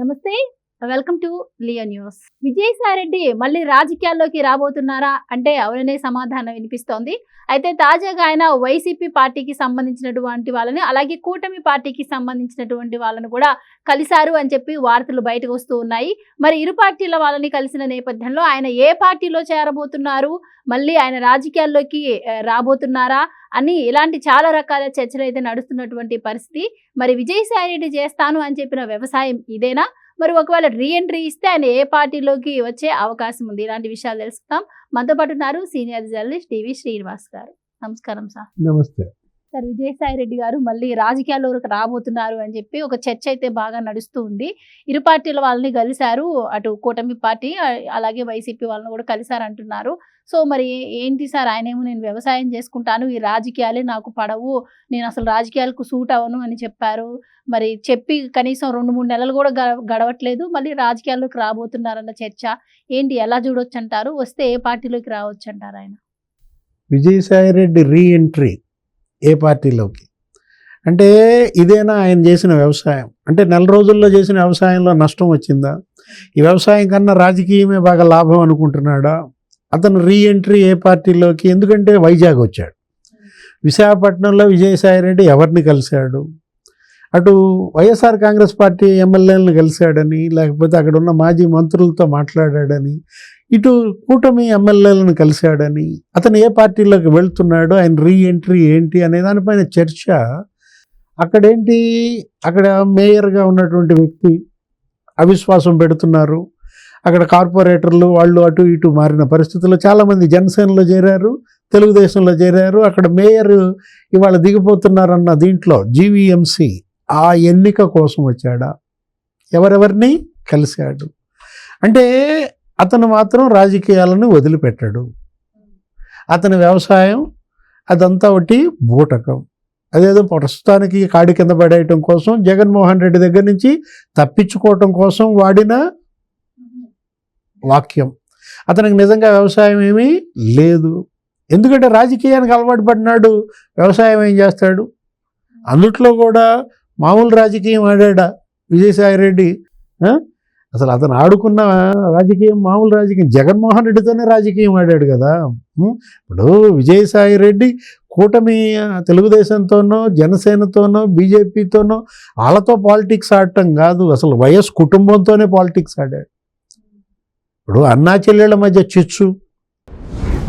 నమస్తే. Welcome to Leo news. Vijayasai Reddy మళ్ళీ రాజకీయాల్లోకి రాబోతున్నారా అంటే అవుననే సమాధానం వినిపిస్తోంది. అయితే తాజాగా ఆయన వైసీపీ పార్టీకి సంబంధించినటువంటి వాళ్ళని, అలాగే కూటమి పార్టీకి సంబంధించినటువంటి వాళ్ళను కూడా కలిశారు అని చెప్పి వార్తలు బయటకు వస్తూ ఉన్నాయి. మరి ఇరు పార్టీల వాళ్ళని కలిసిన నేపథ్యంలో ఆయన ఏ పార్టీలో చేరబోతున్నారు, మళ్ళీ ఆయన రాజకీయాల్లోకి రాబోతున్నారా అని ఇలాంటి చాలా రకాల చర్చలు అయితే నడుస్తున్నటువంటి పరిస్థితి. మరి విజయసాయిరెడ్డి చేస్తాను అని చెప్పిన వ్యవసాయం ఇదేనా? మరి ఒకవేళ రీ ఎంట్రీ ఇస్తే ఆయన ఏ పార్టీలోకి వచ్చే అవకాశం ఉంది? ఇలాంటి విషయాలు తెలుసుకుందాం. మనతో పాటు ఉన్నారు సీనియర్ జర్నలిస్ట్ టీవీ శ్రీనివాస్ గారు. నమస్కారం సార్. నమస్తే సార్, విజయసాయిరెడ్డి గారు మళ్ళీ రాజకీయాల్లోకి రాబోతున్నారు అని చెప్పి ఒక చర్చ అయితే బాగా నడుస్తూ ఉంది. ఇరు పార్టీల వాళ్ళని కలిశారు, అటు కూటమి పార్టీ అలాగే వైసీపీ వాళ్ళని కూడా కలిశారు అంటున్నారు. సో మరి ఏంటి సార్, ఆయనేమో నేను వ్యవసాయం చేసుకుంటాను, ఈ రాజకీయాలే నాకు పడవు, నేను అసలు రాజకీయాలకు సూట్ అవ్వను అని చెప్పారు. మరి చెప్పి కనీసం 2-3 నెలలు కూడా గడవట్లేదు, మళ్ళీ రాజకీయాల్లోకి రాబోతున్నారన్న చర్చ ఏంటి, ఎలా చూడొచ్చు అంటారు? వస్తే ఏ పార్టీలోకి రావచ్చు అంటారు ఆయన? విజయసాయిరెడ్డి రీ ఎంట్రీ ఏ పార్టీలోకి అంటే ఇదేనా ఆయన చేసిన వ్యవసాయం? అంటే నెల రోజుల్లో చేసిన వ్యవసాయంలో నష్టం వచ్చిందా? ఈ వ్యవసాయం కన్నా రాజకీయమే బాగా లాభం అనుకుంటున్నాడా? అతను రీ ఎంట్రీ ఏ పార్టీలోకి? ఎందుకంటే వైజాగ్ వచ్చాడు, విశాఖపట్నంలో విజయసాయిరెడ్డి ఎవరిని కలిశాడు? అటు వైఎస్ఆర్ కాంగ్రెస్ పార్టీ ఎమ్మెల్యేలను కలిశాడని, లేకపోతే అక్కడ ఉన్న మాజీ మంత్రులతో మాట్లాడాడని, ఇటు కూటమి ఎమ్మెల్యేలను కలిశాడని, అతను ఏ పార్టీలోకి వెళ్తున్నాడు, ఆయన రీ ఎంట్రీ ఏంటి అనే దానిపైన చర్చ. అక్కడేంటి, అక్కడ మేయర్గా ఉన్నటువంటి వ్యక్తి అవిశ్వాసం పెడుతున్నారు. అక్కడ కార్పొరేటర్లు వాళ్ళు అటు ఇటు మారిన పరిస్థితుల్లో చాలామంది జనసేనలో చేరారు, తెలుగుదేశంలో చేరారు. అక్కడ మేయర్ ఇవాళ దిగిపోతున్నారన్న దీంట్లో జీవీఎంసీ ఆ ఎన్నిక కోసం వచ్చాడా? ఎవరెవరిని కలిశాడు? అంటే అతను మాత్రం రాజకీయాలను వదిలిపెట్టాడు. అతని వ్యవసాయం అదంతా ఒకటి బూటకం. అదేదో ప్రస్తుతానికి కాడి కింద పడేయటం కోసం, జగన్మోహన్ రెడ్డి దగ్గర నుంచి తప్పించుకోవటం కోసం వాడిన వాక్యం. అతనికి నిజంగా వ్యవసాయం ఏమీ లేదు. ఎందుకంటే రాజకీయానికి అలవాటు పడినాడు, వ్యవసాయం ఏం చేస్తాడు? అందుట్లో కూడా మామూలు రాజకీయం ఆడాడా విజయసాయిరెడ్డి? అసలు అతను ఆడుకున్న రాజకీయం మామూలు రాజకీయం, జగన్మోహన్ రెడ్డితోనే రాజకీయం ఆడాడు కదా. ఇప్పుడు విజయసాయిరెడ్డి కూటమి తెలుగుదేశంతోనో, జనసేనతోనో, బీజేపీతోనో వాళ్ళతో పాలిటిక్స్ ఆడటం కాదు, అసలు వైఎస్ కుటుంబంతోనే పాలిటిక్స్ ఆడాడు. ఇప్పుడు అన్నా చెల్లెళ్ళ మధ్య చిచ్చు.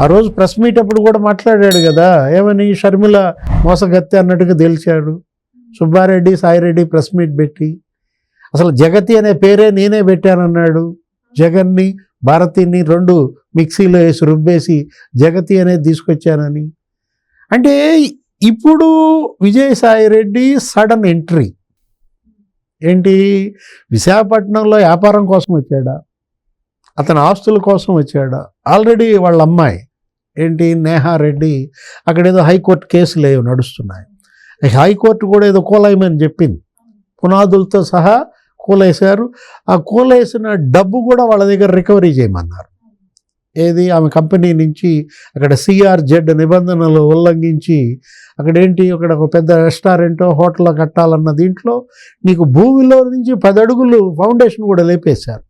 ఆ రోజు ప్రెస్ మీట్ అప్పుడు కూడా మాట్లాడాడు కదా, ఏమని షర్మిల మోసగత్తె అన్నట్టుగా తేల్చాడు. సుబ్బారెడ్డి సాయిరెడ్డి ప్రెస్ మీట్ పెట్టి అసలు జగతి అనే పేరే నేనే పెట్టానన్నాడు. జగన్ని భారతిని 2 మిక్సీలో వేసి రుబ్బేసి జగతి అనేది తీసుకొచ్చానని. అంటే ఇప్పుడు విజయసాయిరెడ్డి సడన్ ఎంట్రీ ఏంటి? విశాఖపట్నంలో వ్యాపారం కోసం వచ్చాడా? అతని ఆస్తుల కోసం వచ్చాడా? ఆల్రెడీ వాళ్ళ అమ్మాయి ఏంటి నేహారెడ్డి అక్కడ ఏదో హైకోర్టు కేసులు ఏవో నడుస్తున్నాయి. హైకోర్టు కూడా ఏదో కూలేయమని చెప్పింది, పునాదులతో సహా కూలేశారు. ఆ కూలేసిన డబ్బు కూడా వాళ్ళ దగ్గర రికవరీ చేయమన్నారు. ఏది, ఆమె కంపెనీ నుంచి అక్కడ CRZ నిబంధనలు ఉల్లంఘించి అక్కడేంటి, అక్కడ ఒక పెద్ద రెస్టారెంటో హోటల్లో కట్టాలన్న దీంట్లో నీకు భూమిలో నుంచి 10 అడుగులు ఫౌండేషన్ కూడా లేపేశారు.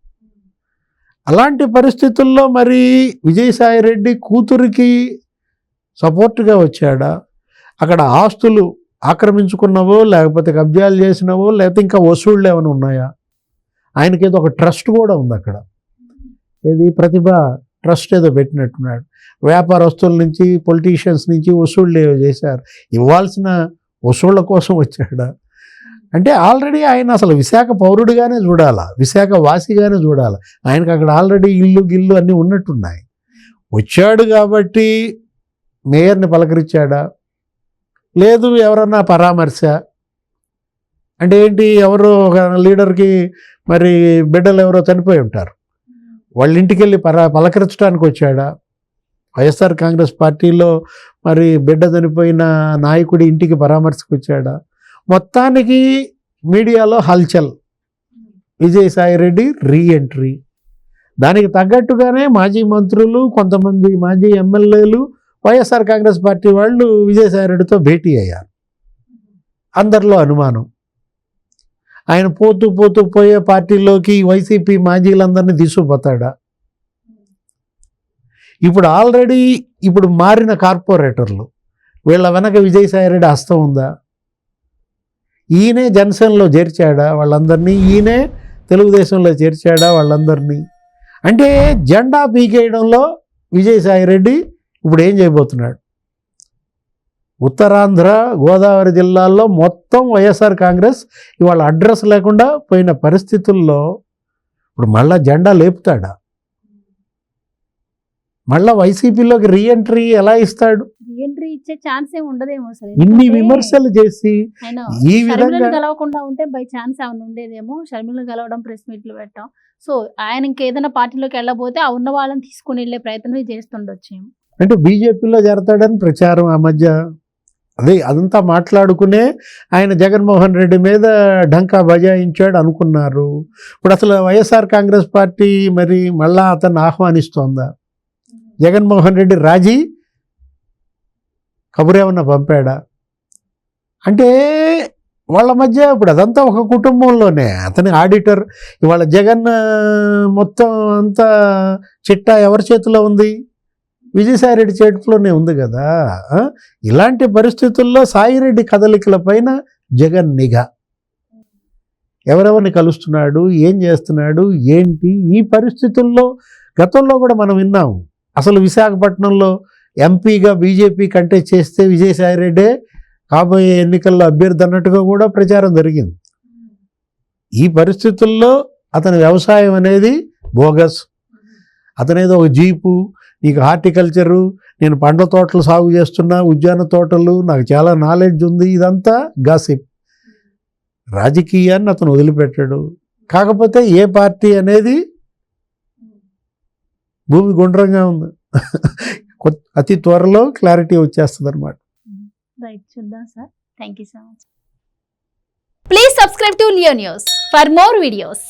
అలాంటి పరిస్థితుల్లో మరి విజయసాయిరెడ్డి కూతురికి సపోర్ట్గా వచ్చాడా? అక్కడ ఆస్తులు ఆక్రమించుకున్నవో, లేకపోతే కబ్జాలు చేసినవో, లేకపోతే ఇంకా వసూళ్ళు ఏమైనా ఉన్నాయా? ఆయనకేదో ఒక ట్రస్ట్ కూడా ఉంది అక్కడ, ఏది ప్రతిభ ట్రస్ట్ ఏదో పెట్టినట్టున్నాడు. వ్యాపారస్తుల నుంచి, పొలిటీషియన్స్ నుంచి వసూళ్ళు ఏవో చేశారు. ఇవ్వాల్సిన వసూళ్ళ కోసం వచ్చాడా? అంటే ఆల్రెడీ ఆయన అసలు విశాఖ పౌరుడిగానే చూడాలా, విశాఖ వాసిగానే చూడాలి. ఆయనకు అక్కడ ఆల్రెడీ ఇల్లు గిల్లు అన్నీ ఉన్నట్టున్నాయి. వచ్చాడు కాబట్టి మేయర్ని పలకరించాడా? లేదు ఎవరన్నా పరామర్శ అంటే ఏంటి, ఎవరో ఒక లీడర్కి మరి బిడ్డలు ఎవరో చనిపోయి ఉంటారు, వాళ్ళ ఇంటికి వెళ్ళి పలకరించడానికి వచ్చాడా? వైఎస్ఆర్ కాంగ్రెస్ పార్టీలో మరి బిడ్డ చనిపోయిన నాయకుడి ఇంటికి పరామర్శకు వచ్చాడా? మొత్తానికి మీడియాలో హల్చల్, విజయసాయిరెడ్డి రీ ఎంట్రీ. దానికి తగ్గట్టుగానే మాజీ మంత్రులు, కొంతమంది మాజీ ఎమ్మెల్యేలు, వైఎస్ఆర్ కాంగ్రెస్ పార్టీ వాళ్ళు విజయసాయిరెడ్డితో భేటీ అయ్యారు. అందరిలో అనుమానం. ఆయన పోతూ పోతూ పోయే పార్టీలోకి వైసీపీ మాజీలందరినీ తీసుకుపోతాడా? ఇప్పుడు ఆల్రెడీ ఇప్పుడు మారిన కార్పొరేటర్లు వీళ్ళ వెనక విజయసాయిరెడ్డి హస్తం ఉందా? ఈయనే జనసేనలో చేర్చాడా వాళ్ళందరినీ? ఈయనే తెలుగుదేశంలో చేర్చాడా వాళ్ళందరినీ? అంటే జెండా పీకేయడంలో విజయసాయిరెడ్డి ఇప్పుడు ఏం చేయబోతున్నాడు? ఉత్తరాంధ్ర గోదావరి జిల్లాల్లో మొత్తం వైఎస్ఆర్ కాంగ్రెస్ ఇవాళ అడ్రస్ లేకుండా పోయిన పరిస్థితుల్లో ఇప్పుడు మళ్ళా జెండా లేపుతాడా? మళ్ళా వైసీపీలోకి రీఎంట్రీ ఎలా ఇస్తాడు? రీఎంట్రీ ఇచ్చే ఛాన్స్ ఏమి ఉండదేమో సార్. ఇన్ని విమర్శలు చేసి ఆయన ఈ షర్మిలను విధంగా గెలవకుండా ఉంటే బై ఛాన్స్ ఏమైనా ఉండేదేమో. షర్మిలను గెలవడం, ప్రెస్ మీట్లు పెట్టడం. సో ఆయన ఇంకేదైనా పార్టీలోకి వెళ్ళబోతే ఆ ఉన్న వాళ్ళని తీసుకుని వెళ్ళే ప్రయత్నం చేస్తుండొచ్చు. అంటే బీజేపీలో చేరతాడని ప్రచారం ఆ మధ్య. అదంతా మాట్లాడుకునే ఆయన జగన్మోహన్ రెడ్డి మీద ఢంకా బజాయించాడు అనుకున్నారు. ఇప్పుడు అసలు వైఎస్ఆర్ కాంగ్రెస్ పార్టీ మరి మళ్ళా అతన్ని ఆహ్వానిస్తోందా? జగన్మోహన్ రెడ్డి రాజీ కబురేమన్నా పంపాడా? అంటే వాళ్ళ మధ్య ఇప్పుడు అదంతా ఒక కుటుంబంలోనే. అతని ఆడిటర్ ఇవాళ జగన్ మొత్తం అంతా చిట్టా ఎవరి చేతిలో ఉంది? విజయసాయిరెడ్డి చేతిలోనే ఉంది కదా. ఇలాంటి పరిస్థితుల్లో సాయిరెడ్డి కదలికల పైన జగన్ నిఘా. ఎవరెవరిని కలుస్తున్నాడు, ఏం చేస్తున్నాడు, ఏంటి? ఈ పరిస్థితుల్లో గతంలో కూడా మనం విన్నాము. అసలు విశాఖపట్నంలో ఎంపీగా బీజేపీ కంటెస్ట్ చేస్తే విజయసాయిరెడ్డే కాబోయే ఎన్నికల్లో అభ్యర్థి అన్నట్టుగా కూడా ప్రచారం జరిగింది. ఈ పరిస్థితుల్లో అతని వ్యవసాయం అనేది బోగస్. అతనేదో ఒక జీపు, నీకు హార్టికల్చరు, నేను పండ్ల తోటలు సాగు చేస్తున్నా, ఉద్యాన తోటలు, నాకు చాలా నాలెడ్జ్ ఉంది, ఇదంతా గాసిప్. రాజకీయాన్ని అతను వదిలిపెట్టాడు. కాకపోతే ఏ పార్టీ అనేది భూమి గుండ్రంగా ఉంది. అతి త్వరలో క్లారిటీ వచ్చేస్తుంది అనమాట. రైట్, చూద్దాం sir. Thank you so much. Please subscribe to Leo news for more videos.